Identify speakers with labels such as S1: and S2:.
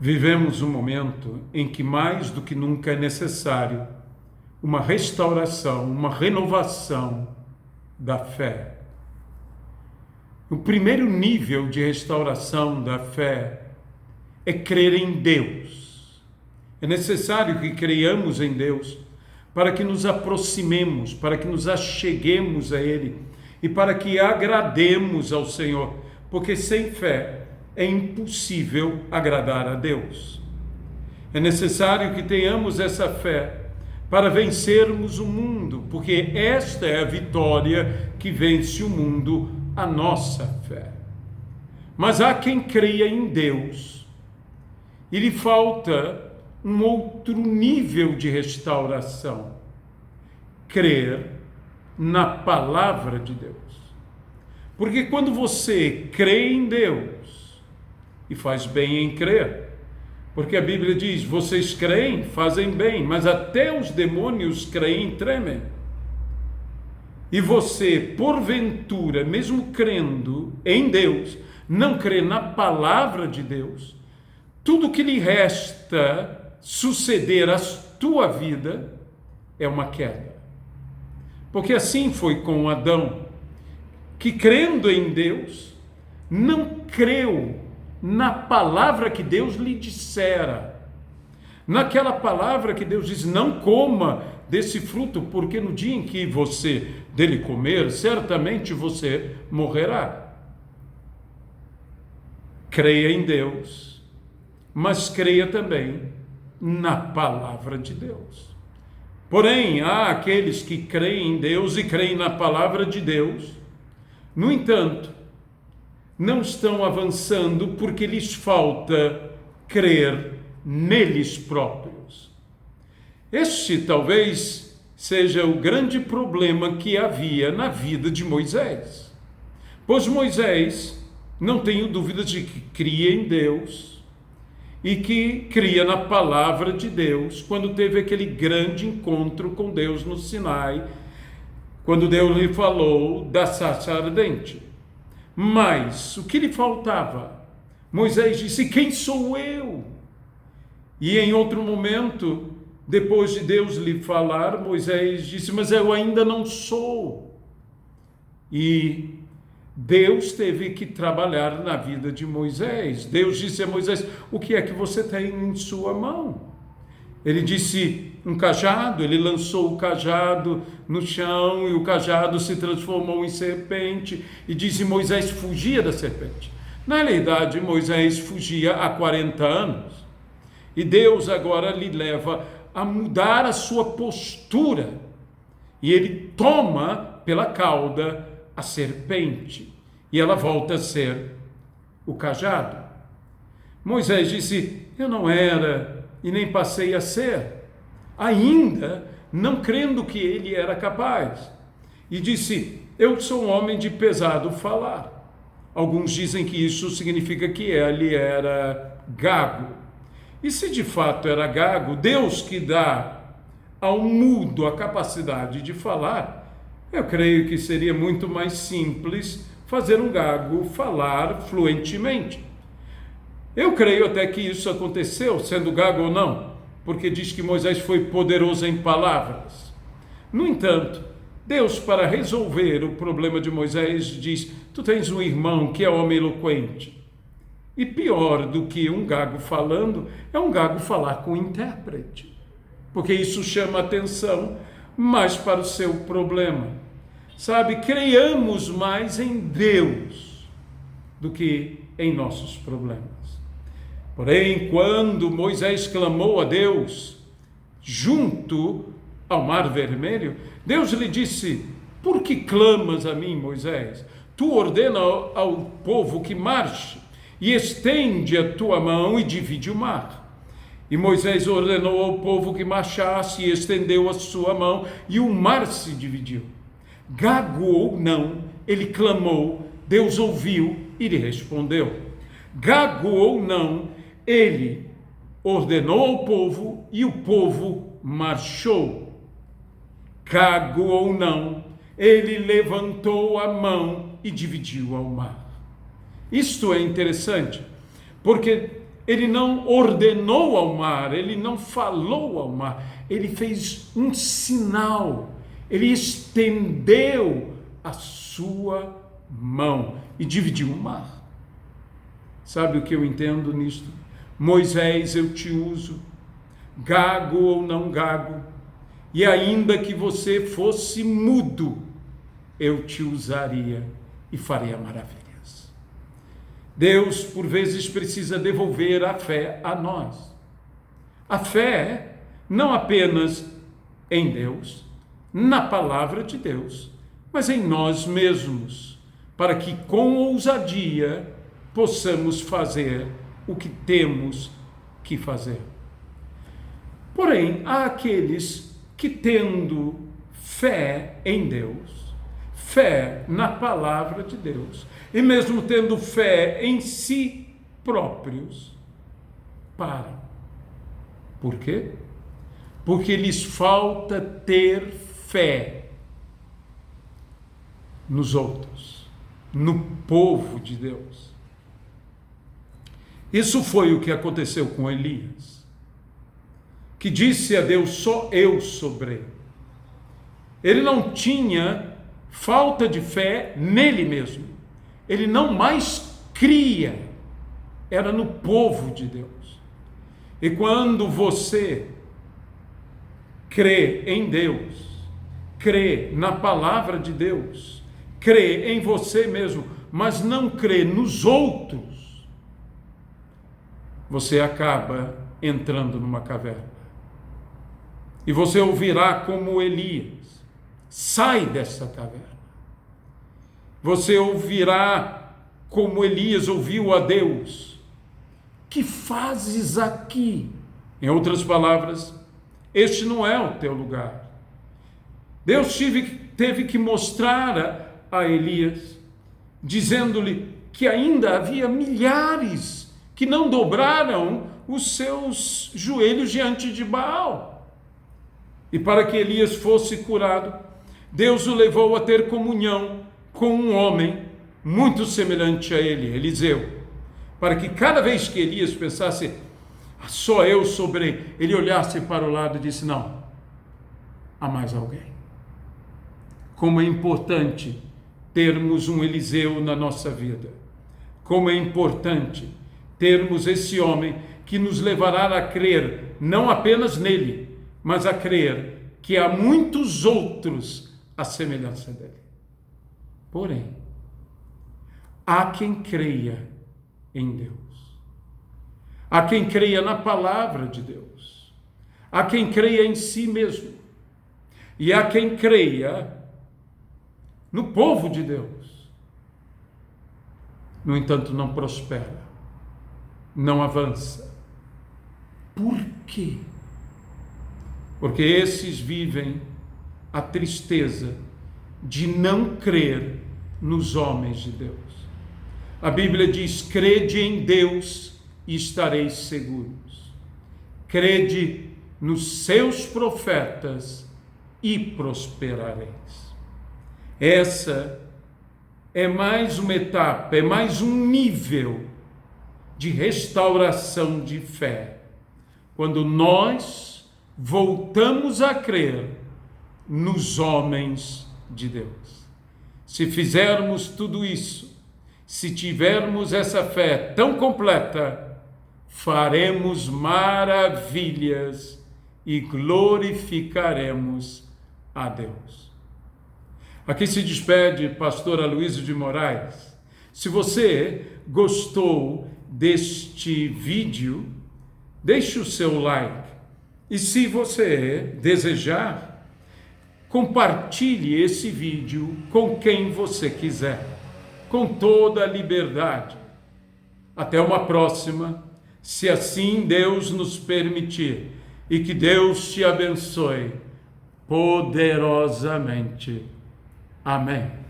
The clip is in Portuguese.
S1: Vivemos um momento em que mais do que nunca é necessário uma restauração, uma renovação da fé. O primeiro nível de restauração da fé é crer em Deus. É necessário que creiamos em Deus para que nos aproximemos, para que nos acheguemos a Ele e para que agrademos ao Senhor, porque sem fé é impossível agradar a Deus. É necessário que tenhamos essa fé para vencermos o mundo, porque esta é a vitória que vence o mundo, a nossa fé. Mas há quem creia em Deus e lhe falta um outro nível de restauração: crer na palavra de Deus. Porque quando você crê em Deus, e faz bem em crer, porque a Bíblia diz: vocês creem, fazem bem, mas até os demônios creem e tremem. E você, porventura, mesmo crendo em Deus, não crê na palavra de Deus, tudo que lhe resta suceder à tua vida é uma queda. Porque assim foi com Adão, que crendo em Deus, não creu na palavra que Deus lhe dissera. Naquela palavra que Deus diz: não coma desse fruto, porque no dia em que você dele comer, certamente você morrerá. Creia em Deus, mas creia também na palavra de Deus. Porém, há aqueles que creem em Deus e creem na palavra de Deus, no entanto, não estão avançando porque lhes falta crer neles próprios. Este talvez seja o grande problema que havia na vida de Moisés. Pois Moisés, não tenho dúvidas de que cria em Deus e que cria na palavra de Deus quando teve aquele grande encontro com Deus no Sinai, quando Deus lhe falou da sarça ardente. Mas o que lhe faltava? Moisés disse: quem sou eu? E em outro momento, depois de Deus lhe falar, Moisés disse: mas eu ainda não sou. E Deus teve que trabalhar na vida de Moisés. Deus disse a Moisés: o que é que você tem em sua mão? Ele disse: um cajado. Ele lançou o cajado no chão e o cajado se transformou em serpente. E disse: Moisés fugia da serpente. Na realidade, Moisés fugia há 40 anos. E Deus agora lhe leva a mudar a sua postura. E ele toma pela cauda a serpente. E ela volta a ser o cajado. Moisés disse: eu não era e nem passei a ser, ainda não crendo que ele era capaz. E disse: eu sou um homem de pesado falar. Alguns dizem que isso significa que ele era gago. E se de fato era gago, Deus que dá ao mudo a capacidade de falar, eu creio que seria muito mais simples fazer um gago falar fluentemente. Eu creio até que isso aconteceu, sendo gago ou não, porque diz que Moisés foi poderoso em palavras. No entanto, Deus, para resolver o problema de Moisés, diz: tu tens um irmão que é homem eloquente. E pior do que um gago falando, é um gago falar com intérprete, porque isso chama atenção mais para o seu problema. Sabe, creiamos mais em Deus do que em nossos problemas. Porém, quando Moisés clamou a Deus junto ao Mar Vermelho, Deus lhe disse: por que clamas a mim, Moisés? Tu ordena ao povo que marche e estende a tua mão e divide o mar. E Moisés ordenou ao povo que marchasse e estendeu a sua mão e o mar se dividiu. Gago ou não, ele clamou, Deus ouviu e lhe respondeu. Gago ou não, ele ordenou ao povo e o povo marchou. Gago ou não, ele levantou a mão e dividiu ao mar. Isto é interessante, porque Ele não ordenou ao mar, ele não falou ao mar, ele fez um sinal, ele estendeu a sua mão e dividiu o mar. Sabe o que eu entendo nisto? Moisés, eu te uso, gago ou não gago, e ainda que você fosse mudo, eu te usaria e faria maravilhas. Deus, por vezes, precisa devolver a fé a nós. A fé, não apenas em Deus, na palavra de Deus, mas em nós mesmos, para que com ousadia possamos fazer o que temos que fazer. Porém, há aqueles que, tendo fé em Deus, fé na palavra de Deus, e mesmo tendo fé em si próprios, param. Por quê? Porque lhes falta ter fé nos outros, no povo de Deus. Isso foi o que aconteceu com Elias, que disse a Deus: só eu sobrei. Ele não tinha falta de fé nele mesmo. Ele não mais cria, era no povo de Deus. E quando você crê em Deus, crê na palavra de Deus, crê em você mesmo, mas não crê nos outros, você acaba entrando numa caverna. E você ouvirá como Elias: sai dessa caverna. Você ouvirá como Elias ouviu a Deus: que fazes aqui? Em outras palavras, este não é o teu lugar. Deus teve que mostrar a Elias, dizendo-lhe que ainda havia milhares que não dobraram os seus joelhos diante de Baal. E para que Elias fosse curado, Deus o levou a ter comunhão com um homem muito semelhante a ele, Eliseu, para que cada vez que Elias pensasse: só eu sobrei, ele olhasse para o lado e disse: não, há mais alguém. Como é importante termos um Eliseu na nossa vida, como é importante termos esse homem que nos levará a crer não apenas nele, mas a crer que há muitos outros à semelhança dele. Porém, há quem creia em Deus, há quem creia na palavra de Deus, há quem creia em si mesmo, e há quem creia no povo de Deus. No entanto, não prospera, não avança. Por quê? Porque esses vivem a tristeza de não crer nos homens de Deus. A Bíblia diz: crede em Deus e estareis seguros. Crede nos seus profetas e prosperareis. Essa é mais uma etapa, é mais um nível de restauração de fé, quando nós voltamos a crer nos homens de Deus. Se fizermos tudo isso, se tivermos essa fé tão completa, faremos maravilhas e glorificaremos a Deus. Aqui se despede pastor Aloysio de Moraes. Se você gostou deste vídeo, deixe o seu like. E se você desejar, compartilhe esse vídeo com quem você quiser, com toda a liberdade. Até uma próxima, se assim Deus nos permitir, e que Deus te abençoe poderosamente. Amém.